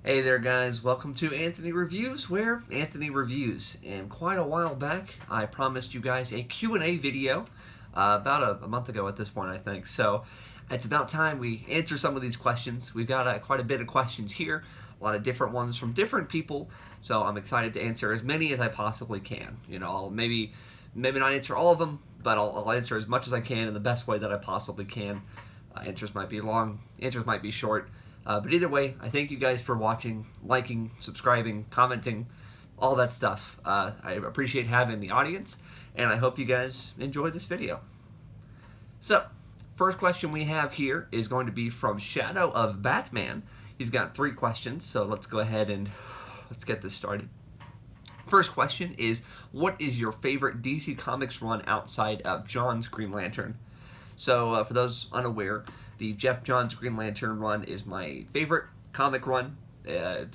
Hey there guys, welcome to Anthony Reviews, where Anthony reviews. And quite a while back, I promised you guys a Q&A video, about a month ago at this point I think. So it's about time we answer some of these questions. We've got quite a bit of questions here, a lot of different ones from different people. So I'm excited to answer as many as I possibly can. You know, I'll maybe not answer all of them, but I'll answer as much as I can in the best way that I possibly can. Answers might be long, answers might be short. But either way, I thank you guys for watching, liking, subscribing, commenting, all that stuff. I appreciate having the audience, and I hope you guys enjoyed this video. So, first question we have here is going to be from Shadow of Batman. He's got 3 questions, so let's go ahead and let's get this started. First question is, what is your favorite DC Comics run outside of John's Green Lantern? So, for those unaware, the Geoff Johns Green Lantern run is my favorite comic run.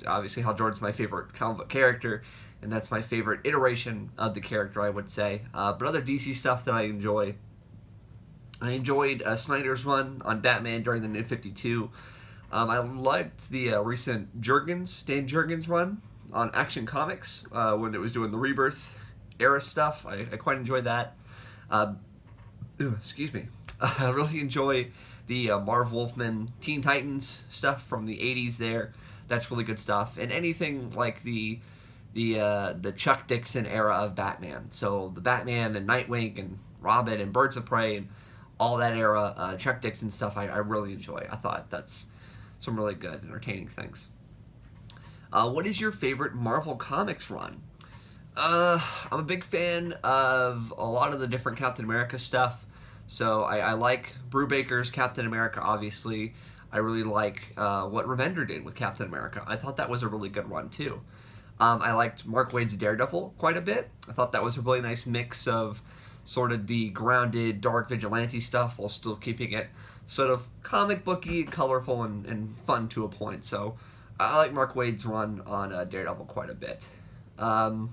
Obviously, Hal Jordan's my favorite comic book character, and that's my favorite iteration of the character, I would say. But other DC stuff that I enjoy, I enjoyed Snyder's run on Batman during the New 52. I liked the recent Dan Jurgens run on Action Comics when it was doing the Rebirth era stuff. I quite enjoyed that. Excuse me. I really enjoy the Marv Wolfman Teen Titans stuff from the 80s there. That's really good stuff. And anything like the Chuck Dixon era of Batman. So the Batman and Nightwing and Robin and Birds of Prey and all that era, Chuck Dixon stuff I really enjoy. I thought that's some really good, entertaining things. What is your favorite Marvel Comics run? I'm a big fan of a lot of the different Captain America stuff. So I like Brubaker's Captain America, obviously. I really like what Remender did with Captain America. I thought that was a really good run, too. I liked Mark Waid's Daredevil quite a bit. I thought that was a really nice mix of sort of the grounded, dark vigilante stuff while still keeping it sort of comic booky, colorful, and fun to a point. So I like Mark Waid's run on Daredevil quite a bit. Some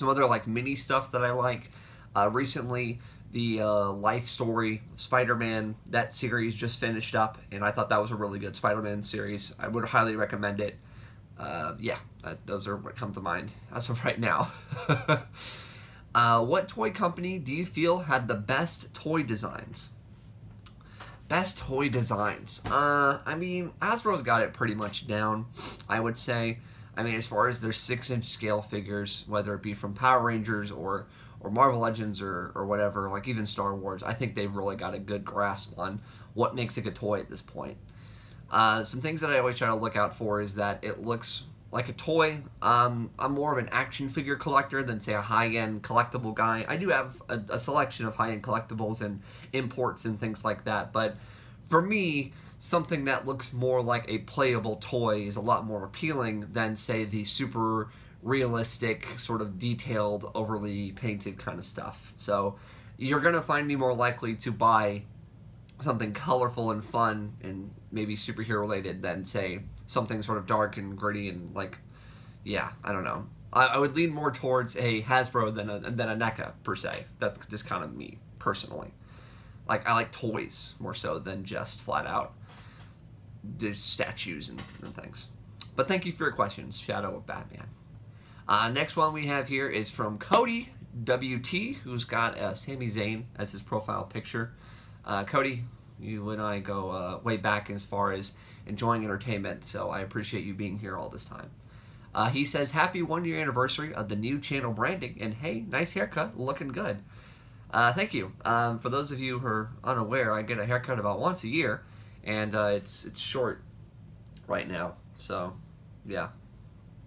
other like mini stuff that I like. Recently, the life story of Spider-Man, that series just finished up, and I thought that was a really good Spider-Man series. I would highly recommend it. Those are what come to mind as of right now. What toy company do you feel had the best toy designs? Best toy designs. I mean, Hasbro's got it pretty much down, I would say. I mean, as far as their 6-inch scale figures, whether it be from Power Rangers or Marvel Legends or whatever, like even Star Wars, I think they've really got a good grasp on what makes a good toy at this point. Some things that I always try to look out for is that it looks like a toy. I'm more of an action figure collector than, say, a high-end collectible guy. I do have a selection of high-end collectibles and imports and things like that, but for me, something that looks more like a playable toy is a lot more appealing than, say, the super realistic, sort of detailed, overly painted kind of stuff. So you're going to find me more likely to buy something colorful and fun and maybe superhero related than, say, something sort of dark and gritty and like, yeah, I don't know. I would lean more towards a Hasbro than a NECA, per se. That's just kind of me, personally. Like, I like toys more so than just flat out statues and things. But thank you for your questions, Shadow of Batman. Next one we have here is from Cody WT, who's got Sami Zayn as his profile picture. Cody, you and I go way back as far as enjoying entertainment, so I appreciate you being here all this time. He says, happy 1-year anniversary of the new channel branding, and hey, nice haircut, looking good. Thank you. For those of you who are unaware, I get a haircut about once a year, and it's short right now, so yeah.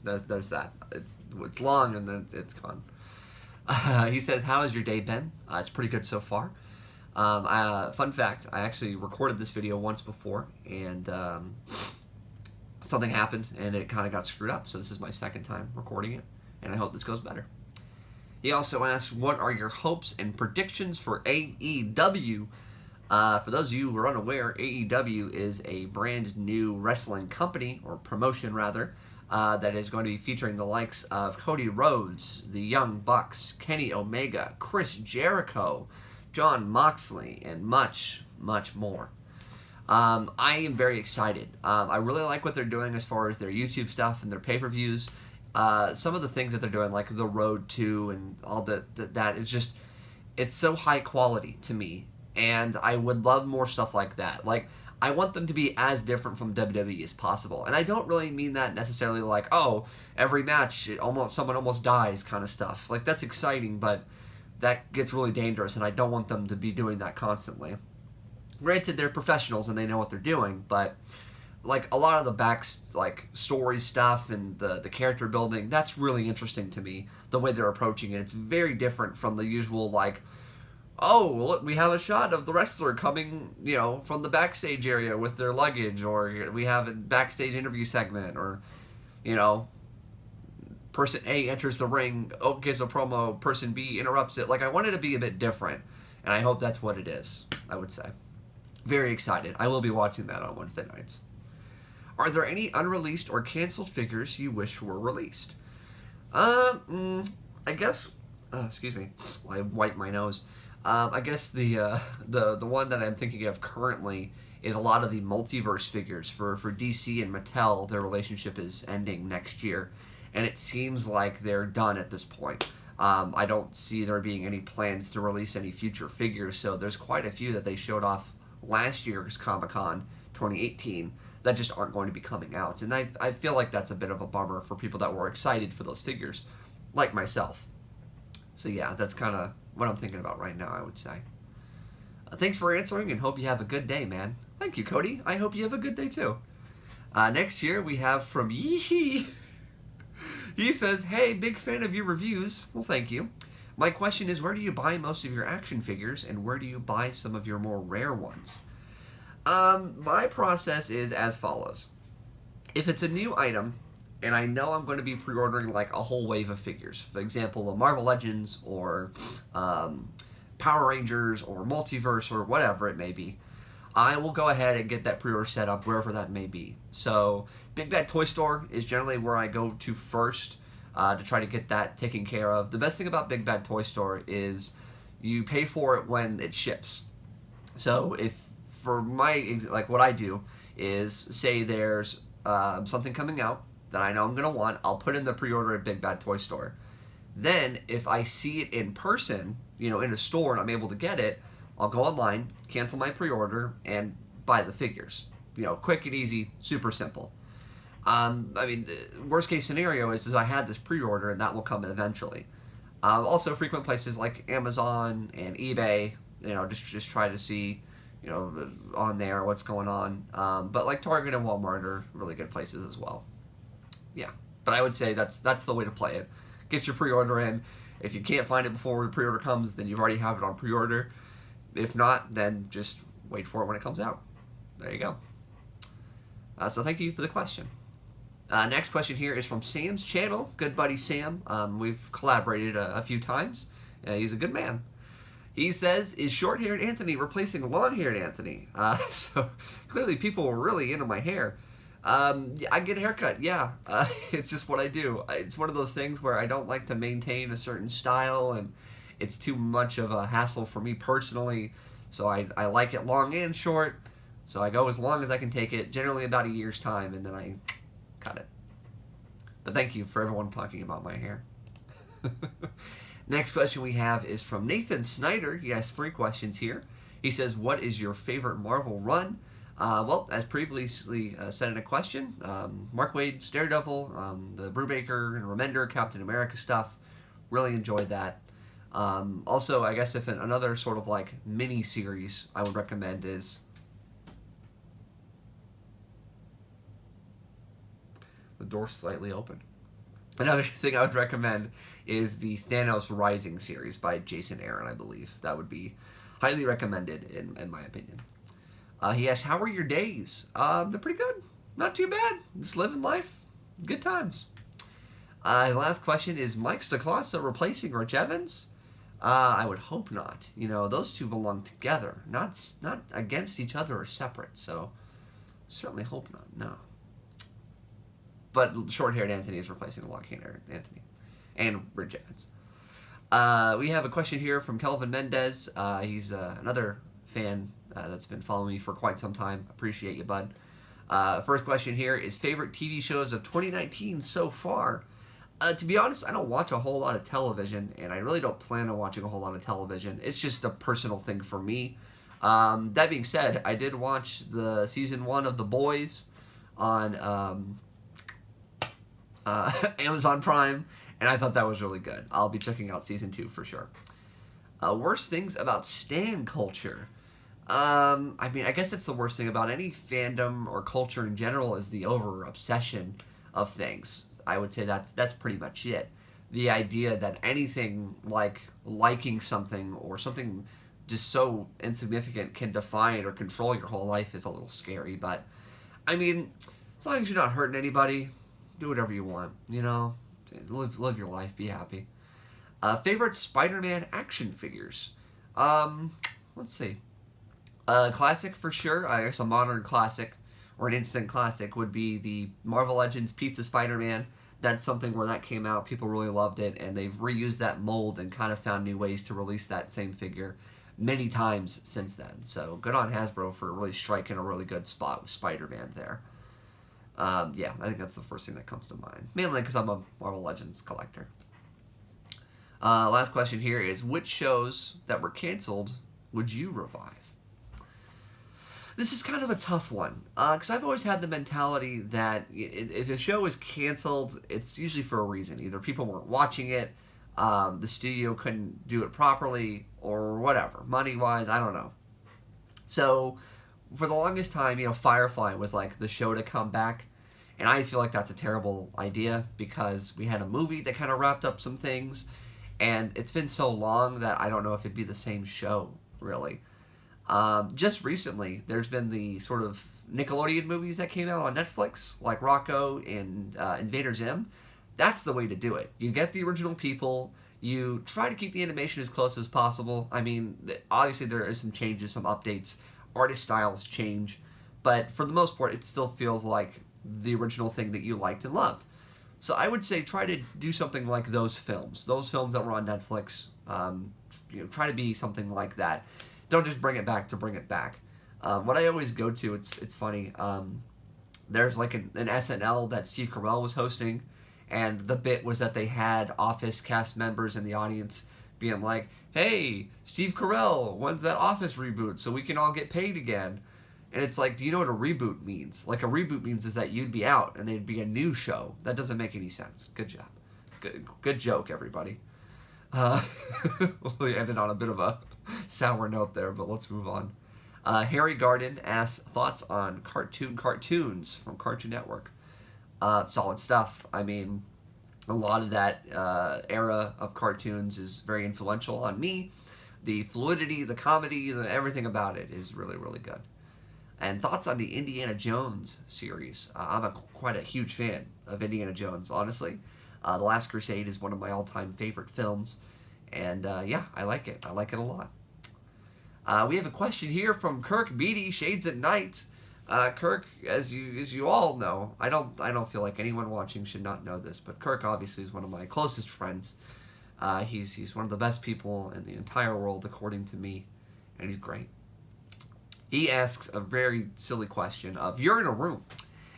There's that. It's long and then it's gone. He says, how has your day been? It's pretty good so far. Fun fact, I actually recorded this video once before, and something happened, and it kind of got screwed up. So this is my second time recording it, and I hope this goes better. He also asks, what are your hopes and predictions for AEW? For those of you who are unaware, AEW is a brand new wrestling company, or promotion rather, that is going to be featuring the likes of Cody Rhodes, the Young Bucks, Kenny Omega, Chris Jericho, Jon Moxley, and much, much more. I am very excited. I really like what they're doing as far as their YouTube stuff and their pay-per-views. Some of the things that they're doing, like the Road to and all that is just, it's so high quality to me, and I would love more stuff like that. Like, I want them to be as different from WWE as possible, and I don't really mean that necessarily like, oh, every match someone almost dies kind of stuff. Like, that's exciting, but that gets really dangerous, and I don't want them to be doing that constantly. Granted, they're professionals and they know what they're doing, but like a lot of the like story stuff and the character building, that's really interesting to me. The way they're approaching it, it's very different from the usual like, oh, look, we have a shot of the wrestler coming, from the backstage area with their luggage, or we have a backstage interview segment, or, person A enters the ring, gives a promo, person B interrupts it. Like, I want it to be a bit different, and I hope that's what it is, I would say. Very excited. I will be watching that on Wednesday nights. Are there any unreleased or canceled figures you wish were released? I guess, excuse me, I wiped my nose. I guess the one that I'm thinking of currently is a lot of the multiverse figures for DC and Mattel. Their relationship is ending next year, and it seems like they're done at this point. I don't see there being any plans to release any future figures, so there's quite a few that they showed off last year's Comic-Con 2018 that just aren't going to be coming out, and I feel like that's a bit of a bummer for people that were excited for those figures, like myself. So yeah, that's kind of what I'm thinking about right now, I would say. Thanks for answering, and hope you have a good day, man. Thank you, Cody. I hope you have a good day, too. Next here, we have from Yee. He says, hey, big fan of your reviews. Well, thank you. My question is, where do you buy most of your action figures, and where do you buy some of your more rare ones? My process is as follows. If it's a new item, and I know I'm going to be pre-ordering like a whole wave of figures, for example, Marvel Legends or Power Rangers or Multiverse or whatever it may be, I will go ahead and get that pre-order set up wherever that may be. So Big Bad Toy Store is generally where I go to first to try to get that taken care of. The best thing about Big Bad Toy Store is you pay for it when it ships. So if for like what I do is say there's something coming out that I know I'm going to want, I'll put in the pre-order at Big Bad Toy Store. Then, if I see it in person, in a store and I'm able to get it, I'll go online, cancel my pre-order, and buy the figures. Quick and easy, super simple. The worst case scenario is I had this pre-order and that will come in eventually. Also, frequent places like Amazon and eBay, just try to see, on there what's going on. But like Target and Walmart are really good places as well. Yeah, but I would say that's the way to play it. Get your pre-order in. If you can't find it before the pre-order comes, then you already have it on pre-order. If not, then just wait for it when it comes out. There you go. So thank you for the question. Next question here is from Sam's channel. Good buddy Sam. We've collaborated a few times. He's a good man. He says, is short-haired Anthony replacing long-haired Anthony? So clearly people were really into my hair. I get a haircut, yeah. It's just what I do. It's one of those things where I don't like to maintain a certain style, and it's too much of a hassle for me personally. So I like it long and short, so I go as long as I can take it, generally about a year's time, and then I cut it. But thank you for everyone talking about my hair. Next question we have is from Nathan Snyder. He has 3 questions here. He says, what is your favorite Marvel run? Well, as previously said in a question, Mark Waid's Daredevil, the Brubaker and Remender Captain America stuff, really enjoyed that. Also, I guess if another sort of like mini-series I would recommend is the door slightly open. Another thing I would recommend is the Thanos Rising series by Jason Aaron, I believe. That would be highly recommended in my opinion. He asks, how were your days? They're pretty good. Not too bad. Just living life. Good times. His last question is, Mike Stacklasa replacing Rich Evans? I would hope not. Those two belong together. Not against each other or separate, so certainly hope not, no. But short-haired Anthony is replacing long-haired Anthony. And Rich Evans. We have a question here from Kelvin Mendez. He's another fan that's been following me for quite some time. Appreciate you, bud. First question here is favorite TV shows of 2019 so far. To be honest, I don't watch a whole lot of television, and I really don't plan on watching a whole lot of television. It's just a personal thing for me. That being said, I did watch the season 1 of The Boys on Amazon Prime, and I thought that was really good. I'll be checking out season 2 for sure. Worst things about stan culture. I mean, I guess it's the worst thing about any fandom or culture in general is the over-obsession of things. I would say that's pretty much it. The idea that anything like liking something or something just so insignificant can define or control your whole life is a little scary. But, I mean, as long as you're not hurting anybody, do whatever you want, you know? Live your life, be happy. Favorite Spider-Man action figures? Let's see. Classic for sure. I guess a modern classic or an instant classic would be the Marvel Legends Pizza Spider-Man. That's something where that came out, people really loved it, and they've reused that mold and kind of found new ways to release that same figure many times since then. So good on Hasbro for really striking a really good spot with Spider-Man there. Yeah, I think that's the first thing that comes to mind. Mainly because I'm a Marvel Legends collector. Last question here is, which shows that were canceled would you revive? This is kind of a tough one, because I've always had the mentality that if a show is canceled, it's usually for a reason. Either people weren't watching it, the studio couldn't do it properly, or whatever. Money-wise, I don't know. So, for the longest time, you know, Firefly was like the show to come back, and I feel like that's a terrible idea, because we had a movie that kind of wrapped up some things, and it's been so long that I don't know if it'd be the same show, really. Just recently, there's been the sort of Nickelodeon movies that came out on Netflix, like Rocco and Invader Zim. That's the way to do it. You get the original people, you try to keep the animation as close as possible. I mean, obviously there is some changes, some updates, artist styles change, but for the most part, it still feels like the original thing that you liked and loved. So I would say try to do something like those films that were on Netflix. Try to be something like that. Don't just bring it back to bring it back. What I always go to, it's funny, there's like an SNL that Steve Carell was hosting, and the bit was that they had Office cast members in the audience being like, hey, Steve Carell, when's that Office reboot so we can all get paid again? And it's like, do you know what a reboot means? Like, a reboot means is that you'd be out and there'd be a new show. That doesn't make any sense. Good job. Good joke, everybody. We ended on a bit of a sour note there, but let's move on. Harry Garden asks, thoughts on cartoons from Cartoon Network. Solid stuff. I mean, a lot of that era of cartoons is very influential on me. The fluidity, the comedy, everything about it is really, really good. And thoughts on the Indiana Jones series. I'm quite a huge fan of Indiana Jones, honestly. The Last Crusade is one of my all-time favorite films. And yeah, I like it. I like it a lot. We have a question here from Kirk Beatty, Shades at Night. Kirk, as you all know, I don't feel like anyone watching should not know this, but Kirk obviously is one of my closest friends. He's one of the best people in the entire world, according to me, and he's great. He asks a very silly question of, you're in a room,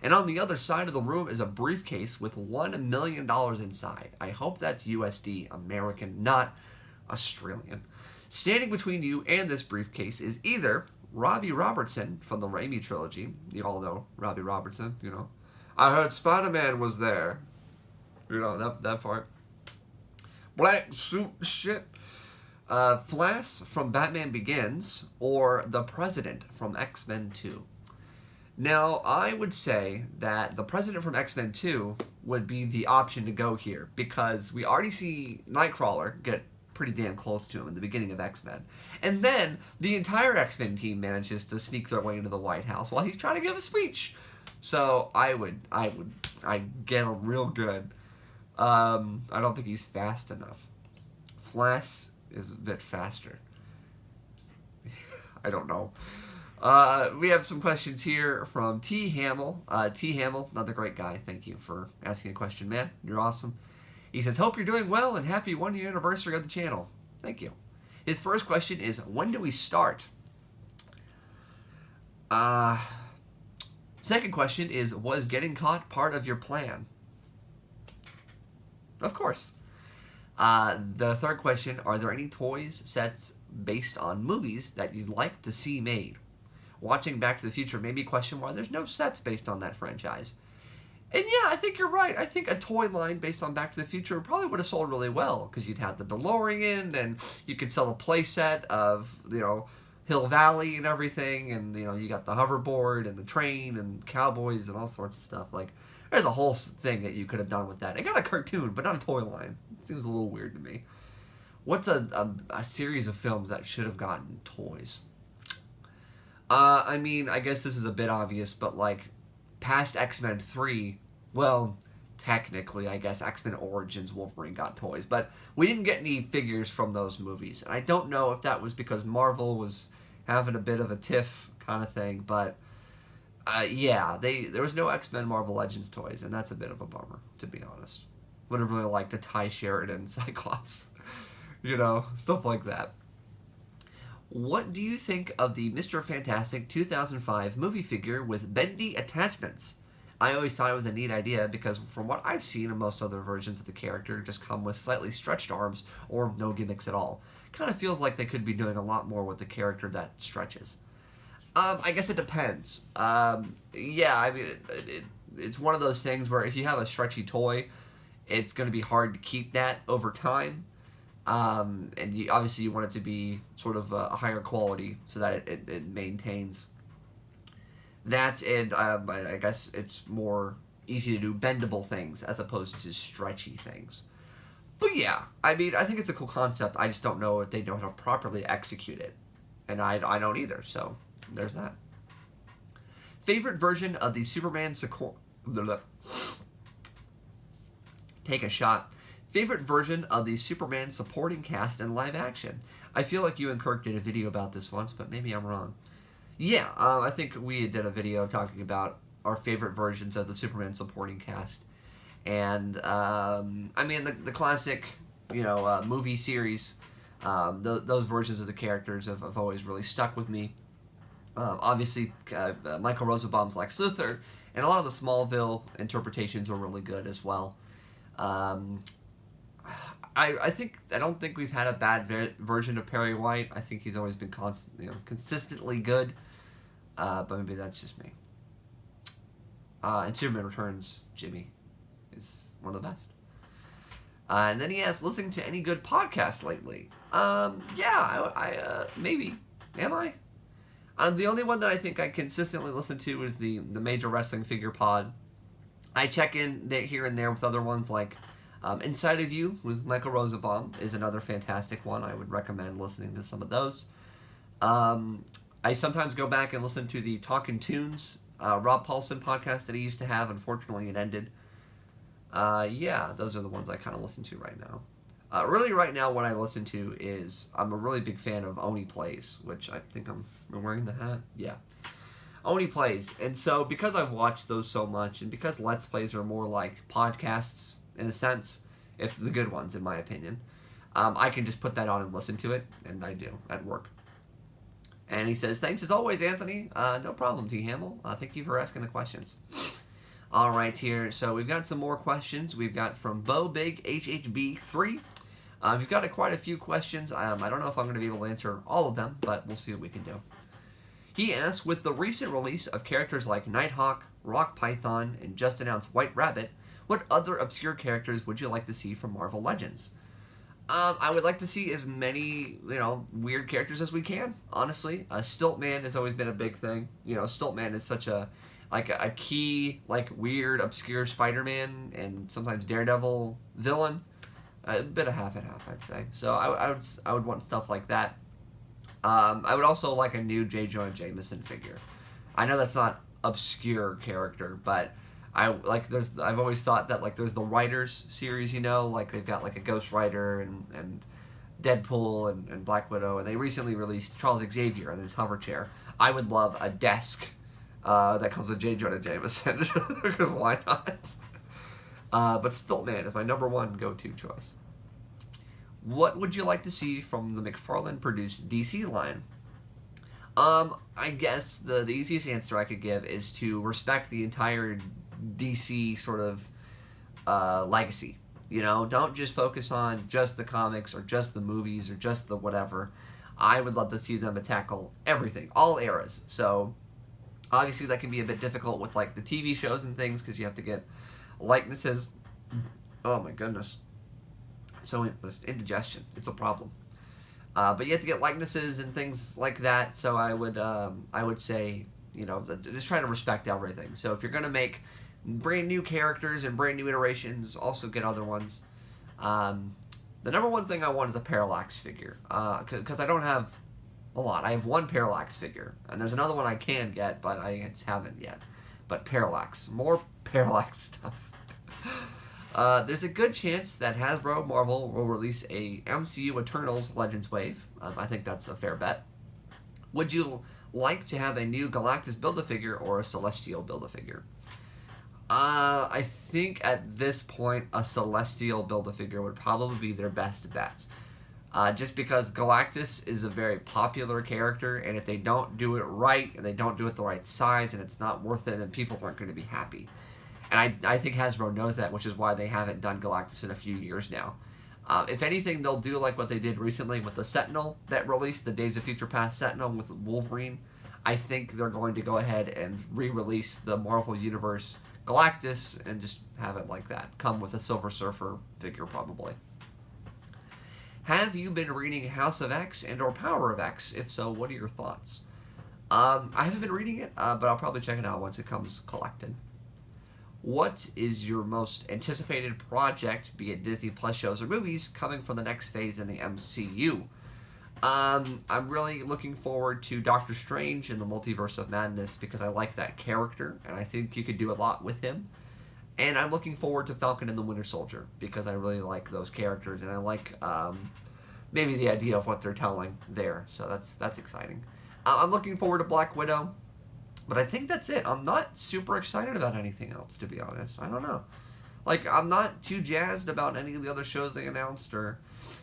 and on the other side of the room is a briefcase with $1 million inside. I hope that's USD, American, not Australian. Standing between you and this briefcase is either Robbie Robertson from the Raimi trilogy. You all know Robbie Robertson, you know. I heard Spider-Man was there. You know, that part. Black suit shit. Flash from Batman Begins, or the President from X-Men 2. Now, I would say that the President from X-Men 2 would be the option to go here, because we already see Nightcrawler get pretty damn close to him in the beginning of X-Men. And then the entire X-Men team manages to sneak their way into the White House while he's trying to give a speech. So I'd get him real good. I don't think he's fast enough. Flash is a bit faster. I don't know. We have some questions here from T. Hamill. T. Hamill, another great guy. Thank you for asking a question, man. You're awesome. He says, hope you're doing well and happy 1-year anniversary of the channel. Thank you. His first question is, when do we start? Uh, Second question is, was getting caught part of your plan? Of course. The third question, are there any toys, sets based on movies that you'd like to see made? Watching Back to the Future made me question why there's no sets based on that franchise. And yeah, I think you're right. I think a toy line based on Back to the Future probably would have sold really well, because you'd have the DeLorean, and you could sell a play set of, Hill Valley and everything, and, you got the hoverboard and the train and cowboys and all sorts of stuff. Like, there's a whole thing that you could have done with that. It got a cartoon, but not a toy line. It seems a little weird to me. What's a series of films that should have gotten toys? I guess this is a bit obvious, but, like, past X-Men 3, well, technically, I guess X-Men Origins Wolverine got toys, but we didn't get any figures from those movies. And I don't know if that was because Marvel was having a bit of a tiff kind of thing, but yeah, there was no X-Men Marvel Legends toys, and that's a bit of a bummer, to be honest. Would have really liked a Ty Sheridan Cyclops, stuff like that. What do you think of the Mr. Fantastic 2005 movie figure with bendy attachments? I always thought it was a neat idea because from what I've seen in most other versions of the character just come with slightly stretched arms or no gimmicks at all. Kind of feels like they could be doing a lot more with the character that stretches. I guess it depends. It's one of those things where if you have a stretchy toy, it's going to be hard to keep that over time. And obviously you want it to be sort of a higher quality so that it maintains. That, and I guess it's more easy to do bendable things as opposed to stretchy things. But yeah, I think it's a cool concept. I just don't know if they know how to properly execute it. And I don't either, so there's that. Favorite version of the Superman Take a shot. Favorite version of the Superman supporting cast in live action? I feel like you and Kirk did a video about this once, but maybe I'm wrong. Yeah, I think we did a video talking about our favorite versions of the Superman supporting cast. And, the classic, movie series, those versions of the characters have always really stuck with me. Obviously, Michael Rosenbaum's Lex Luthor, and a lot of the Smallville interpretations are really good as well. I don't think we've had a bad version of Perry White. I think he's always been consistently good. But maybe that's just me. And Superman Returns, Jimmy is one of the best. And then he asks, listening to any good podcasts lately? Maybe. Am I? The only one that I think I consistently listen to is the Major Wrestling Figure Pod. I check in here and there with other ones like Inside of You with Michael Rosenbaum is another fantastic one. I would recommend listening to some of those. I sometimes go back and listen to the Talkin' Tunes Rob Paulson podcast that he used to have. Unfortunately, it ended. Those are the ones I kind of listen to right now. Really, right now, what I listen to is I'm a really big fan of Oni Plays, which I think I'm wearing the hat. Yeah. Oni Plays. And so, because I've watched those so much, and because Let's Plays are more like podcasts, in a sense, if the good ones, in my opinion, I can just put that on and listen to it, and I do, at work. And he says, thanks as always, Anthony. No problem, T. Hamill. Thank you for asking the questions. All right, here. So we've got some more questions. We've got from Bo Big HHB3. We've got quite a few questions. I don't know if I'm going to be able to answer all of them, but we'll see what we can do. He asks, with the recent release of characters like Nighthawk, Rock Python, and just announced White Rabbit, what other obscure characters would you like to see from Marvel Legends? I would like to see as many, weird characters as we can, honestly. Stiltman has always been a big thing. Stiltman is such a key, weird, obscure Spider-Man and sometimes Daredevil villain. A bit of half and half, I'd say. So I would want stuff like that. I would also like a new J. Jonah Jameson figure. I know that's not obscure character, but I've always thought that there's the Writers series, they've got a Ghost Rider and Deadpool and Black Widow, and they recently released Charles Xavier and his hover chair. I would love a desk that comes with J. Jonah Jameson, because why not? But Stiltman is my number one go-to choice. What would you like to see from the McFarlane-produced DC line? I guess the easiest answer I could give is to respect the entire DC sort of legacy. You know, don't just focus on just the comics or just the movies or just the whatever. I would love to see them tackle everything, all eras. So obviously that can be a bit difficult with like the TV shows and things because you have to get likenesses. Oh my goodness, so indigestion. It's a problem. But you have to get likenesses and things like that. So I would say, you know, just try to respect everything. So if you're gonna make brand new characters and brand new iterations, also get other ones. The number one thing I want is a Parallax figure, because I don't have a lot. I have one Parallax figure, and there's another one I can get, but I just haven't yet. But Parallax, more Parallax stuff. There's a good chance that Hasbro Marvel will release a MCU Eternals Legends wave. I think that's a fair bet. Would you like to have a new Galactus Build-A-Figure or a Celestial Build-A-Figure? I think at this point a Celestial Build-A-Figure would probably be their best bet. Just because Galactus is a very popular character, and if they don't do it right, and they don't do it the right size, and it's not worth it, then people aren't going to be happy. And I think Hasbro knows that, which is why they haven't done Galactus in a few years now. If anything, they'll do like what they did recently with the Sentinel that released, the Days of Future Past Sentinel with Wolverine. I think they're going to go ahead and re-release the Marvel Universe Galactus and just have it like that. Come with a Silver Surfer figure, probably. Have you been reading House of X and or Power of X? If so, what are your thoughts? I haven't been reading it, but I'll probably check it out once it comes collected. What is your most anticipated project, be it Disney Plus shows or movies, coming from the next phase in the MCU? I'm really looking forward to Doctor Strange in the Multiverse of Madness because I like that character, and I think you could do a lot with him. And I'm looking forward to Falcon and the Winter Soldier because I really like those characters, and I like maybe the idea of what they're telling there. So that's exciting. I'm looking forward to Black Widow. But I think that's it. I'm not super excited about anything else, to be honest. I don't know. Like, I'm not too jazzed about any of the other shows they announced, or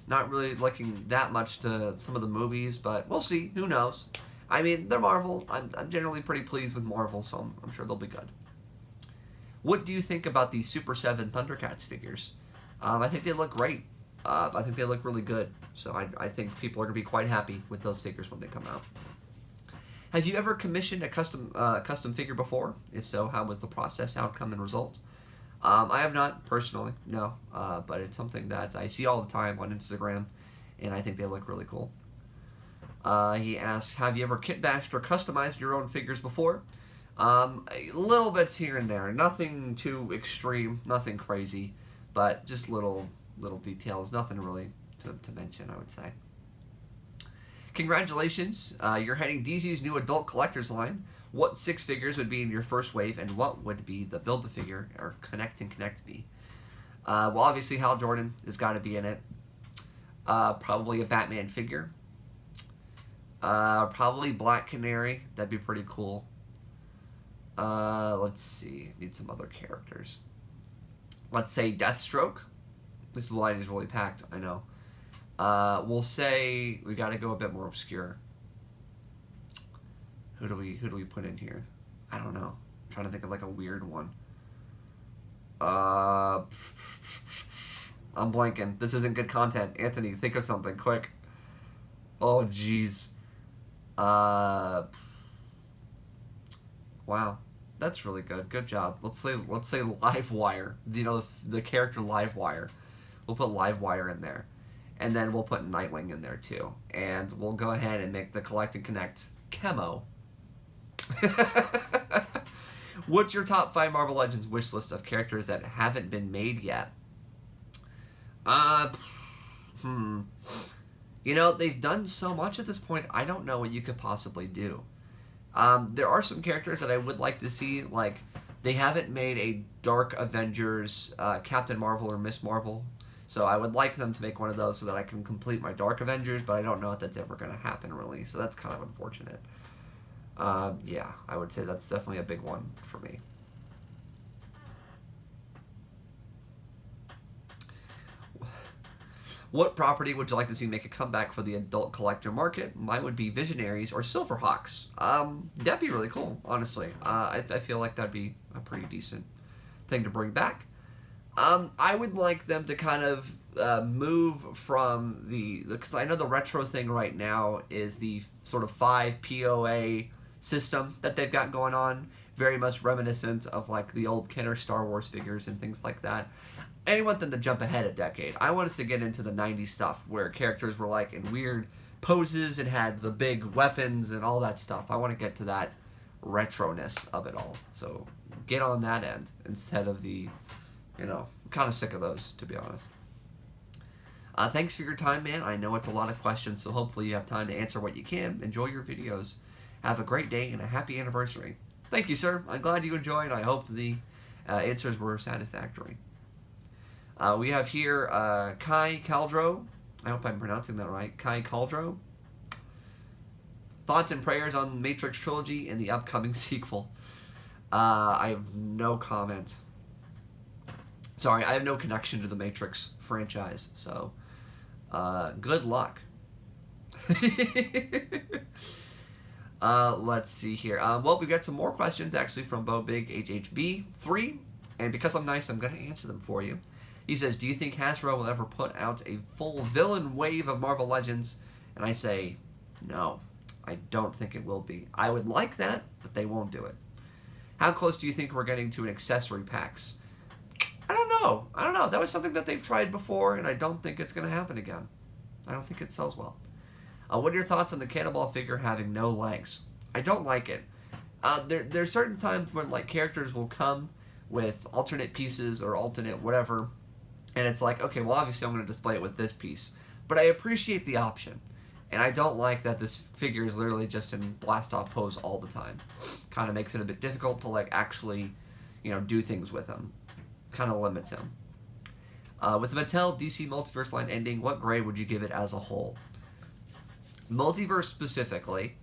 not really looking that much to some of the movies, but we'll see. Who knows? I mean, they're Marvel. I'm generally pretty pleased with Marvel, so I'm sure they'll be good. What do you think about the Super 7 Thundercats figures? I think they look great. I think they look really good. So I think people are going to be quite happy with those figures when they come out. Have you ever commissioned a custom figure before? If so, how was the process, outcome, and result? I have not, personally, no. But it's something that I see all the time on Instagram, and I think they look really cool. He asks, have you ever kit bashed or customized your own figures before? Little bits here and there. Nothing too extreme, nothing crazy, but just little details. Nothing really to mention, I would say. Congratulations, you're heading DC's new adult collector's line. What 6 figures would be in your first wave, and what would be the Build-A-Figure or Connect and Connect be? Well, obviously Hal Jordan has got to be in it. Probably a Batman figure. Probably Black Canary. That'd be pretty cool. Let's see. Need some other characters. Let's say Deathstroke. This line is really packed, I know. We'll say we got to go a bit more obscure. Who do we put in here? I don't know. I'm trying to think of like a weird one. I'm blanking. This isn't good content. Anthony, think of something quick. Oh jeez. Wow. That's really good. Good job. Let's say Livewire. You know, the character Livewire. We'll put Livewire in there. And then we'll put Nightwing in there too. And we'll go ahead and make the Collect and Connect Chemo. What's your top 5 Marvel Legends wish list of characters that haven't been made yet? You know, they've done so much at this point, I don't know what you could possibly do. There are some characters that I would like to see, like, they haven't made a Dark Avengers Captain Marvel or Miss Marvel. So I would like them to make one of those so that I can complete my Dark Avengers, but I don't know if that's ever going to happen, really. So that's kind of unfortunate. Yeah, I would say that's definitely a big one for me. What property would you like to see make a comeback for the adult collector market? Mine would be Visionaries or Silverhawks. That'd be really cool, honestly. I feel like that'd be a pretty decent thing to bring back. I would like them to kind of move from because I know the retro thing right now is the sort of 5 POA system that they've got going on, very much reminiscent of like the old Kenner Star Wars figures and things like that. I want them to jump ahead a decade. I want us to get into the 90s stuff where characters were like in weird poses and had the big weapons and all that stuff. I want to get to that retroness of it all. So get on that end instead of the, I'm kind of sick of those, to be honest. Thanks for your time, man. I know it's a lot of questions, so hopefully you have time to answer what you can. Enjoy your videos. Have a great day and a happy anniversary. Thank you, sir. I'm glad you enjoyed. I hope the answers were satisfactory. We have here Kai Caldro. I hope I'm pronouncing that right. Kai Caldro. Thoughts and prayers on Matrix Trilogy and the upcoming sequel. I have no comment. Sorry, I have no connection to the Matrix franchise, so good luck. Let's see here. Well, we got some more questions actually from Bo Big HHB 3, and because I'm nice, I'm going to answer them for you. He says, do you think Hasbro will ever put out a full villain wave of Marvel Legends? And I say, no, I don't think it will be. I would like that, but they won't do it. How close do you think we're getting to an accessory packs? I don't know. That was something that they've tried before, and I don't think it's going to happen again. I don't think it sells well. What are your thoughts on the Cannonball figure having no legs? I don't like it. There's certain times when like characters will come with alternate pieces or alternate whatever, and it's like, okay, well obviously I'm going to display it with this piece. But I appreciate the option. And I don't like that this figure is literally just in blast-off pose all the time. Kind of makes it a bit difficult to like actually, do things with him. Kind of limits him. With the Mattel DC Multiverse line ending, what grade would you give it as a whole? Multiverse specifically,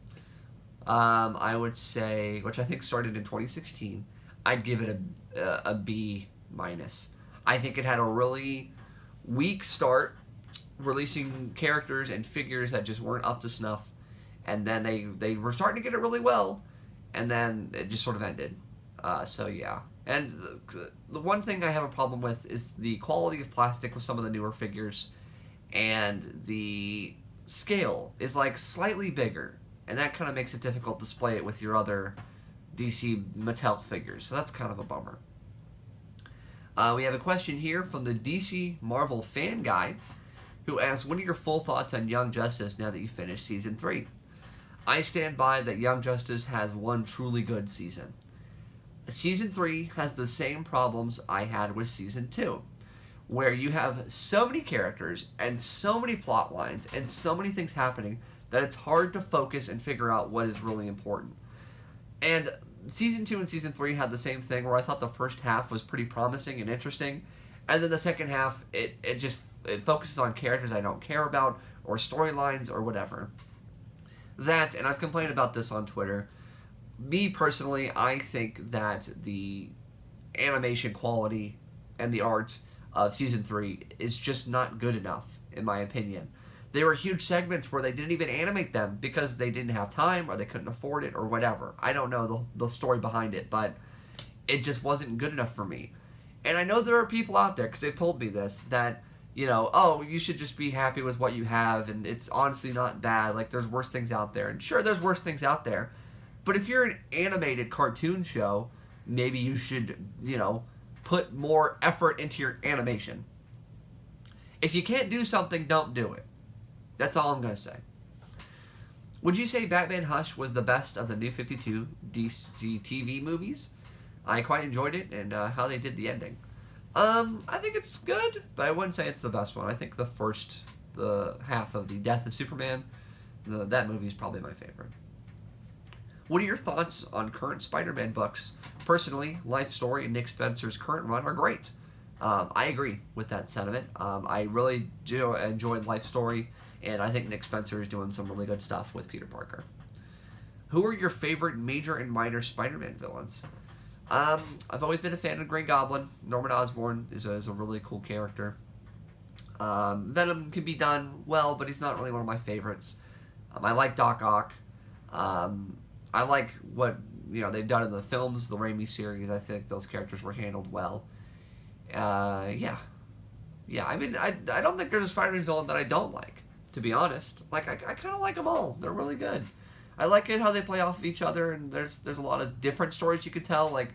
I would say, which I think started in 2016, I'd give it a B minus. I think it had a really weak start, releasing characters and figures that just weren't up to snuff, and then they were starting to get it really well, and then it just sort of ended. So yeah. And the one thing I have a problem with is the quality of plastic with some of the newer figures, and the scale is like slightly bigger, and that kind of makes it difficult to display it with your other DC Mattel figures, so that's kind of a bummer. We have a question here from the DC Marvel fan guy, who asks, what are your full thoughts on Young Justice now that you finished Season 3? I stand by that Young Justice has one truly good season. Season 3 has the same problems I had with Season 2, where you have so many characters and so many plot lines and so many things happening that it's hard to focus and figure out what is really important. And Season 2 and Season 3 had the same thing, where I thought the first half was pretty promising and interesting, and then the second half, it focuses on characters I don't care about, or storylines, or whatever. That, and I've complained about this on Twitter, me personally, I think that the animation quality and the art of Season 3 is just not good enough, in my opinion. There were huge segments where they didn't even animate them because they didn't have time, or they couldn't afford it, or whatever. I don't know the story behind it, but it just wasn't good enough for me. And I know there are people out there, because they've told me this, that, oh, you should just be happy with what you have, and it's honestly not bad, like, there's worse things out there. And sure, there's worse things out there, but if you're an animated cartoon show, maybe you should, put more effort into your animation. If you can't do something, don't do it. That's all I'm going to say. Would you say Batman Hush was the best of the New 52 DC TV movies? I quite enjoyed it, and how they did the ending. I think it's good, but I wouldn't say it's the best one. I think the half of the Death of Superman, that movie is probably my favorite. What are your thoughts on current Spider-Man books? Personally, Life Story and Nick Spencer's current run are great. I agree with that sentiment. I really do enjoy Life Story, and I think Nick Spencer is doing some really good stuff with Peter Parker. Who are your favorite major and minor Spider-Man villains? I've always been a fan of Green Goblin. Norman Osborn is a really cool character. Venom can be done well, but he's not really one of my favorites. I like Doc Ock. I like what they've done in the films, the Raimi series. I think those characters were handled well. Yeah. I mean, I don't think there's a Spider-Man villain that I don't like, to be honest. Like, I kind of like them all. They're really good. I like it how they play off of each other, and there's a lot of different stories you could tell. Like,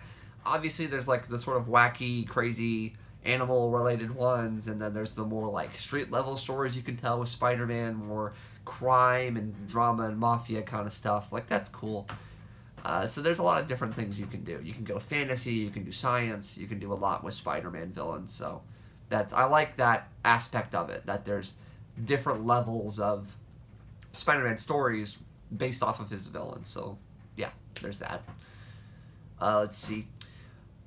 obviously, there's like the sort of wacky, crazy, animal-related ones, and then there's the more like street-level stories you can tell with Spider-Man, more crime and drama and mafia kind of stuff. Like, that's cool. So there's a lot of different things you can do. You can go fantasy, you can do science, you can do a lot with Spider-Man villains. So I like that aspect of it, that there's different levels of Spider-Man stories based off of his villains. So yeah, there's that. Let's see.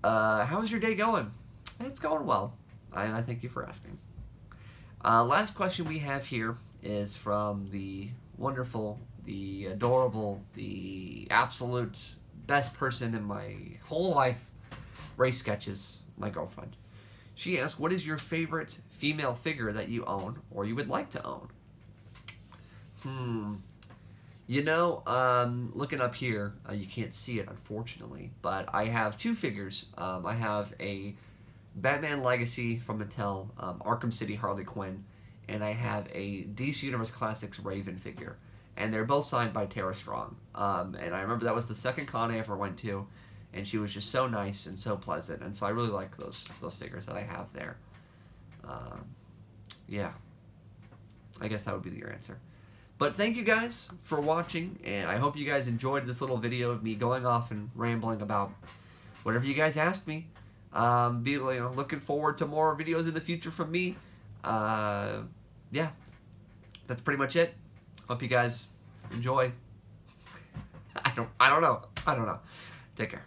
How's your day going? It's going well. I thank you for asking. Last question we have here is from the wonderful, the adorable, the absolute best person in my whole life, Ray Sketches, my girlfriend. She asks, what is your favorite female figure that you own or you would like to own? Looking up here, you can't see it, unfortunately, but I have two figures. I have a Batman Legacy from Mattel, Arkham City Harley Quinn, and I have a DC Universe Classics Raven figure. And they're both signed by Tara Strong. And I remember that was the second con I ever went to, and she was just so nice and so pleasant, and so I really like those figures that I have there. Yeah, I guess that would be your answer. But thank you guys for watching, and I hope you guys enjoyed this little video of me going off and rambling about whatever you guys asked me. Looking forward to more videos in the future from me. Yeah, that's pretty much it. Hope you guys enjoy. I don't know. Take care.